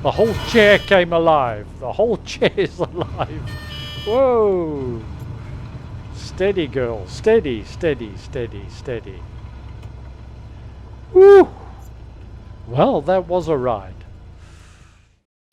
The whole chair came alive. The whole chair is alive. Whoa. Steady, girl. Steady, steady, steady, steady. Woo. Well, that was a ride.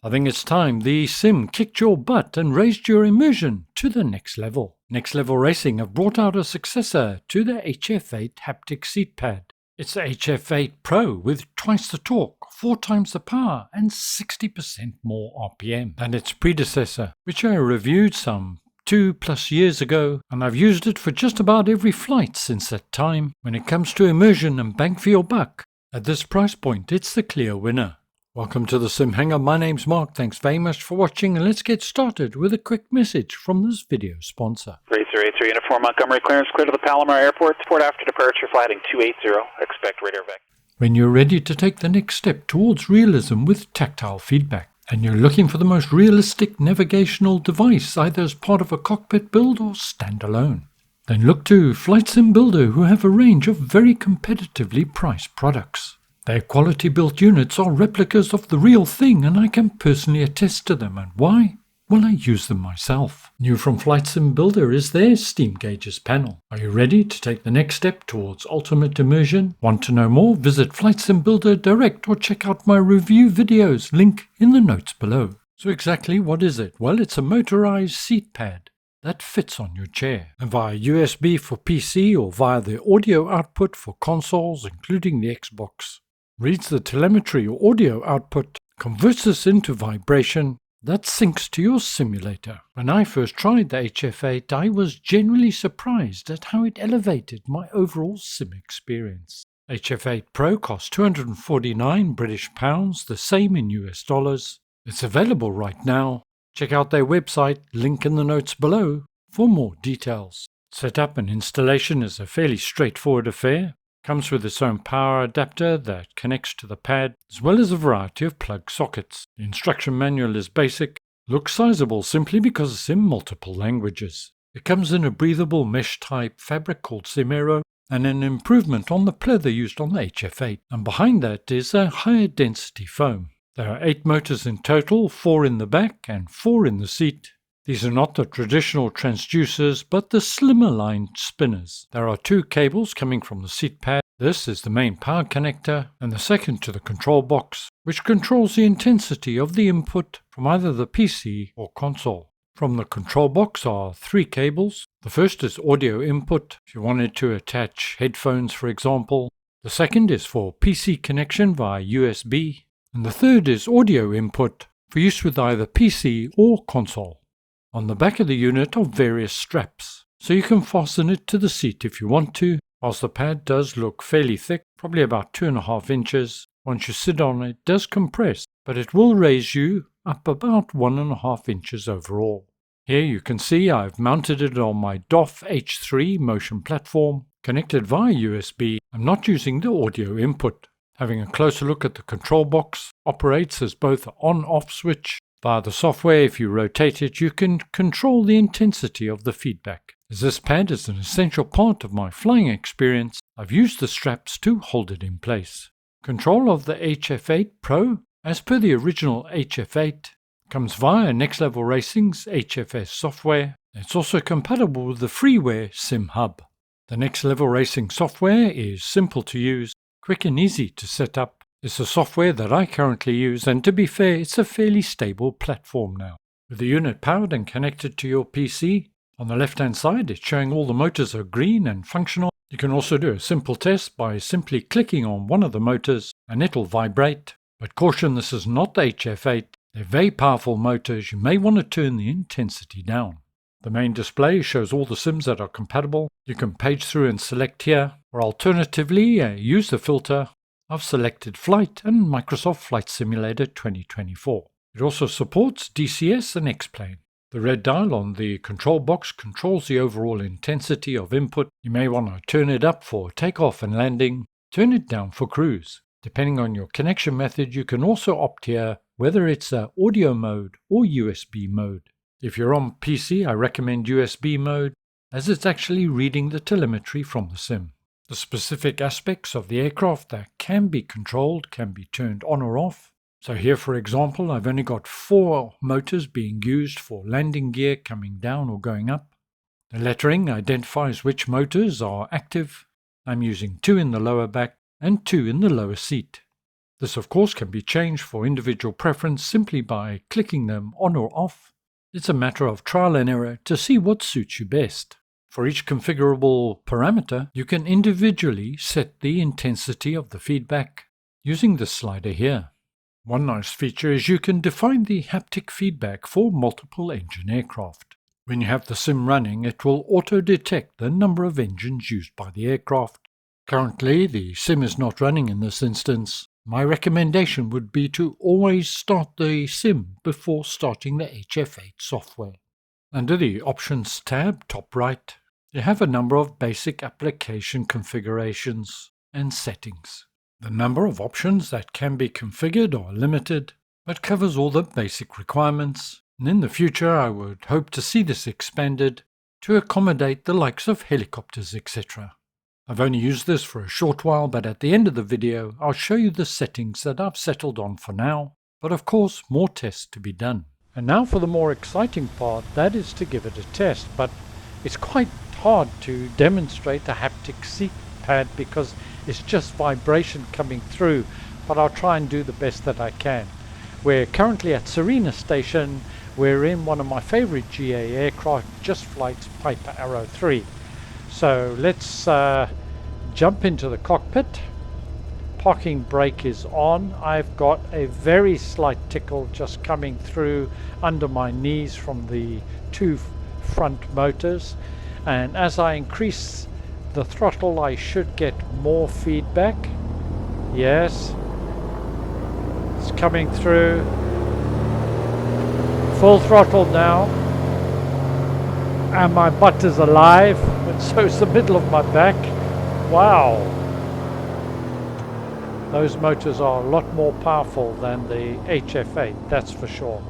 I think it's time the sim kicked your butt and raised your immersion to the next level. Next Level Racing have brought out a successor to the HF8 Haptic Seat Pad. It's the HF8 Pro with twice the torque, 4 times the power and 60% more RPM than its predecessor, which I reviewed some 2+ years ago, and I've used it for just about every flight since that time. When it comes to immersion and bang for your buck, at this price point it's the clear winner. Welcome to the Simhanger, my name's Mark, thanks very much for watching, and let's get started with a quick message from this video sponsor. Racer 83 Uniform Montgomery, clearance clear to the Palomar Airport, port after departure, flighting 280, expect radar vec. When you're ready to take the next step towards realism with tactile feedback, and you're looking for the most realistic navigational device either as part of a cockpit build or standalone, then look to Flight Sim Builder, who have a range of very competitively priced products. Their quality-built units are replicas of the real thing, and I can personally attest to them. And why? Well, I use them myself. New from Flight Sim Builder is their Steam Gauges panel. Are you ready to take the next step towards ultimate immersion? Want to know more? Visit Flight Sim Builder direct or check out my review videos, link in the notes below. So exactly what is it? Well, it's a motorized seat pad that fits on your chair, and via USB for PC or via the audio output for consoles, including the Xbox. Reads the telemetry or audio output, converts this into vibration that syncs to your simulator. When I first tried the HF8, I was genuinely surprised at how it elevated my overall sim experience. HF8 Pro costs £249, the same in US dollars. It's available right now. Check out their website, link in the notes below, for more details. Setup and installation is a fairly straightforward affair. Comes with its own power adapter that connects to the pad, as well as a variety of plug sockets. The instruction manual is basic, looks sizable simply because it's in multiple languages. It comes in a breathable mesh type fabric called Simero, and an improvement on the pleather used on the HF8, and behind that is a higher density foam. There are 8 motors in total, 4 in the back and 4 in the seat. These are not the traditional transducers, but the slimmer line spinners. There are 2 cables coming from the seat pad. This is the main power connector, and the second to the control box, which controls the intensity of the input from either the PC or console. From the control box are 3 cables. The first is audio input, if you wanted to attach headphones for example. The second is for PC connection via USB. And the third is audio input for use with either PC or console. On the back of the unit are various straps, so you can fasten it to the seat if you want to. Whilst the pad does look fairly thick, probably about 2.5 inches, once you sit on it, it does compress, but it will raise you up about 1.5 inches overall. Here you can see I've mounted it on my DOF H3 motion platform, connected via USB. I'm not using the audio input. Having a closer look at the control box, operates as both an on-off switch. Via the software, if you rotate it, you can control the intensity of the feedback. As this pad is an essential part of my flying experience, I've used the straps to hold it in place. Control of the HF8 Pro, as per the original HF8, comes via Next Level Racing's HFS software. It's also compatible with the freeware SimHub. The Next Level Racing software is simple to use, quick and easy to set up. It's the software that I currently use, and to be fair, it's a fairly stable platform now. With the unit powered and connected to your PC, on the left hand side it's showing all the motors are green and functional. You can also do a simple test by simply clicking on one of the motors and it'll vibrate. But caution, this is not the HF8. They're very powerful motors, you may want to turn the intensity down. The main display shows all the sims that are compatible. You can page through and select here, or alternatively use the filter. I've selected Flight and Microsoft Flight Simulator 2024. It also supports DCS and X-Plane. The red dial on the control box controls the overall intensity of input. You may want to turn it up for takeoff and landing, turn it down for cruise. Depending on your connection method, you can also opt here whether it's audio mode or USB mode. If you're on PC, I recommend USB mode, as it's actually reading the telemetry from the sim. The specific aspects of the aircraft that can be controlled can be turned on or off, So here, for example, I've only got 4 motors being used for landing gear coming down or going up. The lettering identifies which motors are active. I'm using 2 in the lower back and 2 in the lower seat. This of course can be changed for individual preference simply by clicking them on or off. It's a matter of trial and error to see what suits you best. For each configurable parameter, you can individually set the intensity of the feedback using this slider here. One nice feature is you can define the haptic feedback for multiple engine aircraft. When you have the sim running, it will auto-detect the number of engines used by the aircraft. Currently, the sim is not running in this instance. My recommendation would be to always start the sim before starting the HF8 software. Under the Options tab, top right, you have a number of basic application configurations and settings. The number of options that can be configured are limited, but covers all the basic requirements, and in the future I would hope to see this expanded to accommodate the likes of helicopters, etc. I've only used this for a short while, but at the end of the video I'll show you the settings that I've settled on for now, but of course more tests to be done. And now for the more exciting part, that is to give it a test, but it's quite hard to demonstrate a haptic seat pad because it's just vibration coming through, but I'll try and do the best that I can. We're currently at Serena Station. We're in one of my favorite GA aircraft, Just Flight's Piper Arrow 3. So let's jump into the cockpit. Parking brake is on. I've got a very slight tickle just coming through under my knees from the 2 front motors, and as I increase the throttle I should get more feedback. Yes, it's coming through. Full throttle now, and my butt is alive, and so is the middle of my back. Wow, those motors are a lot more powerful than the HF8, that's for sure.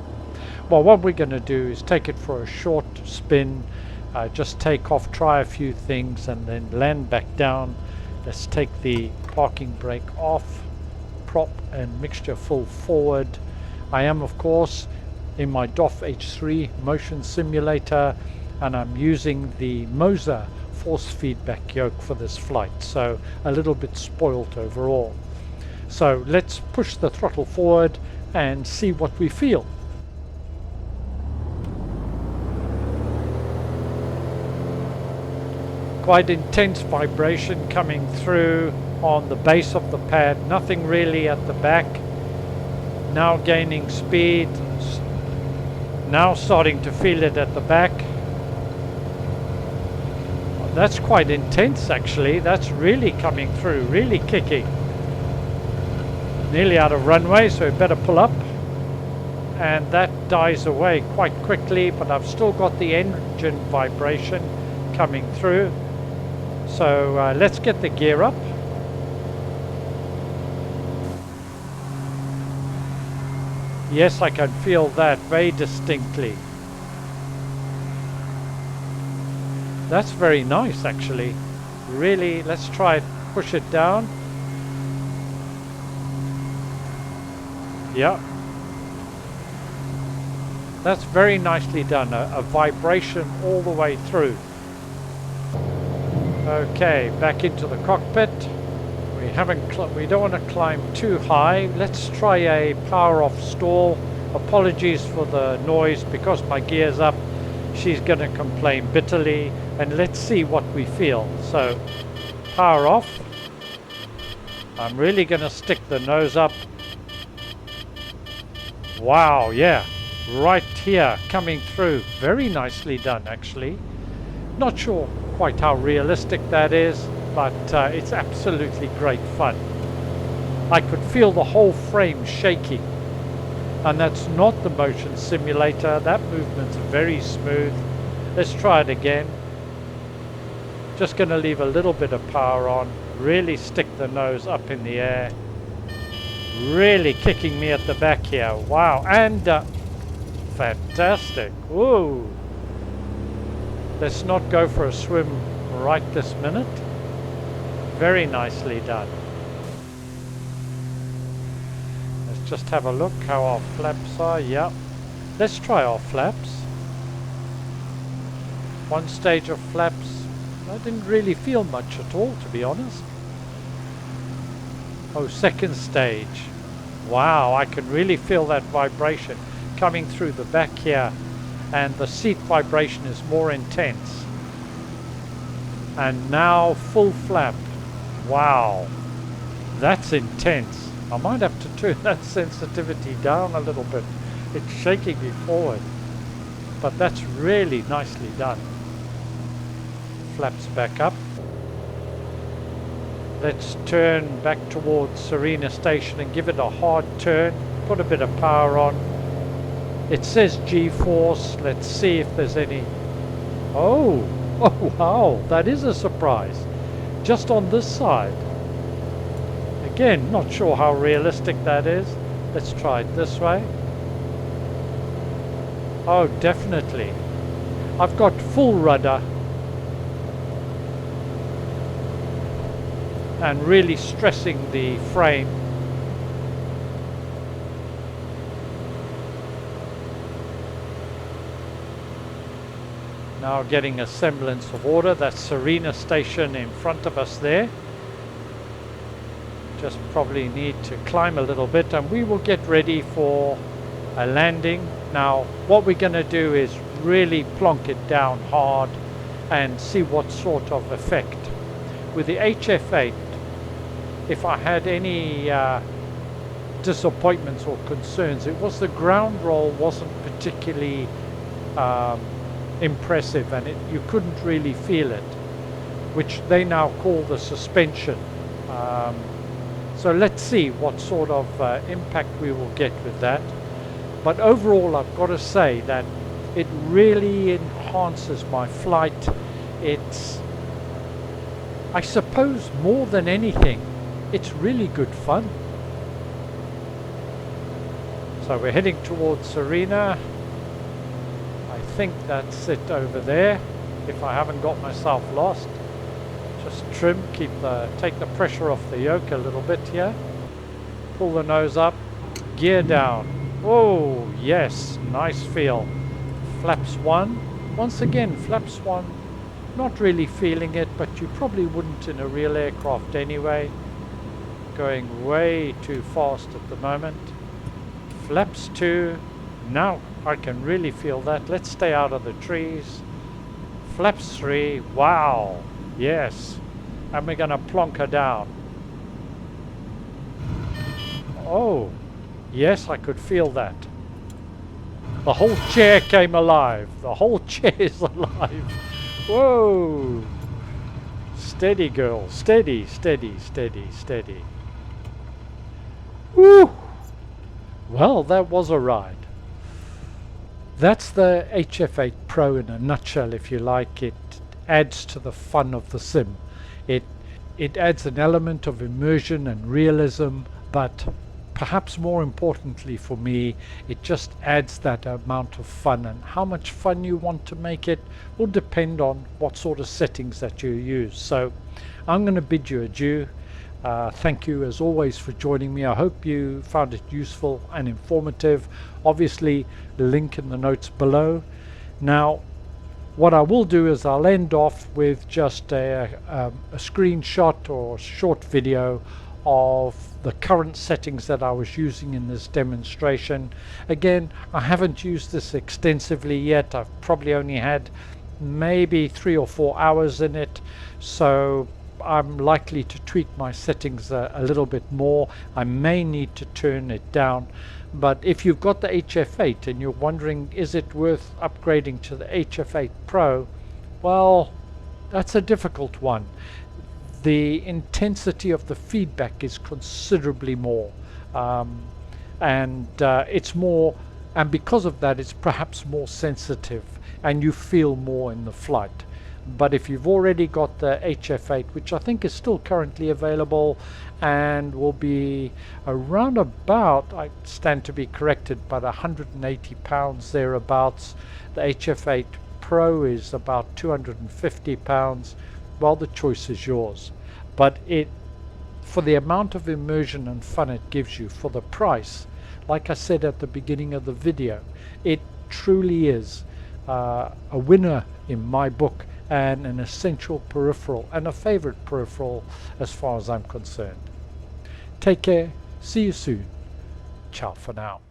Well, what we're going to do is take it for a short spin, just take off, try a few things, and then land back down. Let's take the parking brake off, prop and mixture full forward. I am of course in my DOF H3 motion simulator, and I'm using the Moser force feedback yoke for this flight, so a little bit spoilt overall. So let's push the throttle forward and see what we feel. Quite intense vibration coming through on the base of the pad, nothing really at the back. Now gaining speed, now starting to feel it at the back. That's quite intense actually, that's really coming through, really kicking. Nearly out of runway, so we better pull up. And that dies away quite quickly, but I've still got the engine vibration coming through. So let's get the gear up. Yes, I can feel that very distinctly. That's very nice actually. Really, let's try it, push it down. Yeah. That's very nicely done, a vibration all the way through. Okay, back into the cockpit. We don't want to climb too high. Let's try a power off stall. Apologies for the noise, because my gear's up. She's going to complain bitterly, and let's see what we feel. So, power off. I'm really going to stick the nose up. Wow, yeah, right here, coming through. Very nicely done, actually. Not sure quite how realistic that is, but it's absolutely great fun. I could feel the whole frame shaking, and that's not the motion simulator. That movement's very smooth. Let's try it again. Just going to leave a little bit of power on, really stick the nose up in the air. Really kicking me at the back here. Wow, and fantastic. Whoa. Let's not go for a swim right this minute. Very nicely done. Let's just have a look how our flaps are. Yeah, let's try our flaps. One stage of flaps, I didn't really feel much at all, to be honest. Oh, second stage. Wow, I can really feel that vibration coming through the back here, and the seat vibration is more intense. And now full flap. Wow, that's intense. I might have to turn that sensitivity down a little bit. It's shaking me forward, but that's really nicely done. Flaps back up. Let's turn back towards Serena Station and give it a hard turn. Put a bit of power on. It says G-force. Let's see if there's any. Oh wow, that is a surprise. Just on this side. Again, not sure how realistic that is. Let's try it this way. Oh, definitely. I've got full rudder. And really stressing the frame. Now getting a semblance of order. That's Serena Station in front of us there. Just probably need to climb a little bit and we will get ready for a landing. Now what we're going to do is really plonk it down hard and see what sort of effect. With the HF8, if I had any disappointments or concerns, it was the ground roll wasn't particularly impressive, and you couldn't really feel it, which they now call the suspension. So let's see what sort of impact we will get with that. But overall, I've got to say that it really enhances my flight. It's, I suppose, more than anything, it's really good fun. So we're heading towards Serena. I think that's it over there, if I haven't got myself lost. Just trim, take the pressure off the yoke a little bit here. Pull the nose up, gear down. Oh yes, nice feel. Flaps 1. Once again, flaps 1. Not really feeling it, but you probably wouldn't in a real aircraft anyway. Going way too fast at the moment. Flaps 2. Now I can really feel that. Let's stay out of the trees. Flaps 3. Wow. Yes. And we're going to plonk her down. Oh. Yes, I could feel that. The whole chair came alive. The whole chair is alive. Whoa. Steady, girl. Steady, steady, steady, steady. Woo! Well, that was a ride. That's the HF8 Pro in a nutshell, if you like. It adds to the fun of the sim. It adds an element of immersion and realism, but perhaps more importantly for me, it just adds that amount of fun, and how much fun you want to make it will depend on what sort of settings that you use. So I'm going to bid you adieu. Thank you as always for joining me. I hope you found it useful and informative. Obviously, the link in the notes below. Now, what I will do is I'll end off with just a screenshot or short video of the current settings that I was using in this demonstration. Again, I haven't used this extensively yet. I've probably only had maybe 3 or 4 hours in it, so I'm likely to tweak my settings a little bit more. I may need to turn it down, but if you've got the HF8 and you're wondering is it worth upgrading to the HF8 Pro, well, that's a difficult one. The intensity of the feedback is considerably more, and it's more, and because of that it's perhaps more sensitive and you feel more in the flight. But if you've already got the HF8, which I think is still currently available and will be around about, I stand to be corrected, but £180 thereabouts. The HF8 Pro is about £250. Well, the choice is yours. But for the amount of immersion and fun it gives you for the price, like I said at the beginning of the video, it truly is a winner in my book, and an essential peripheral, and a favorite peripheral as far as I'm concerned. Take care, see you soon. Ciao for now.